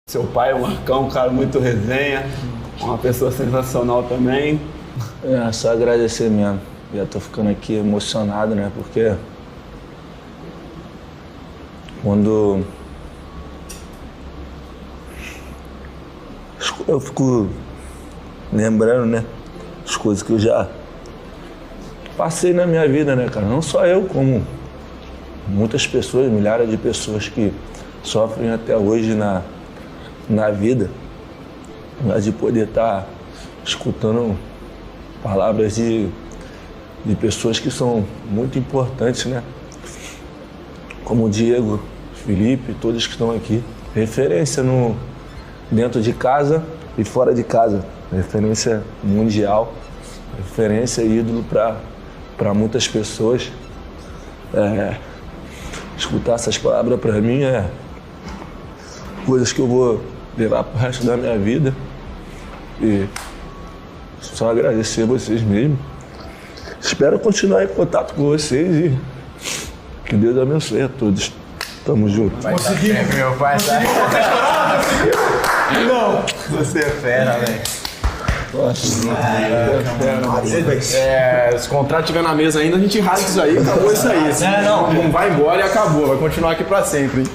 Seu pai, o Marcão, um cara muito resenha, uma pessoa sensacional também. É, só agradecer mesmo. Já tô ficando aqui emocionado, né? Porque quando eu fico lembrando, né? As coisas que eu já passei na minha vida, né, cara? Não só eu, como muitas pessoas, milhares de pessoas que sofrem até hoje na vida, mas de poder estar escutando palavras de pessoas que são muito importantes, né? Como o Diego, Felipe, todos que estão aqui. Referência dentro de casa e fora de casa. Referência mundial, referência e ídolo para muitas pessoas. Escutar essas palavras para mim é coisas que eu vou levar pro resto da minha vida. E só agradecer vocês mesmo. Espero continuar em contato com vocês e que Deus abençoe a todos. Tamo junto. Conseguimos, meu pai. Não, você é fera, velho. Se o contrato estiver na mesa ainda, a gente rasga isso aí, acabou isso aí. Não vai embora e acabou, vai continuar aqui pra sempre, hein?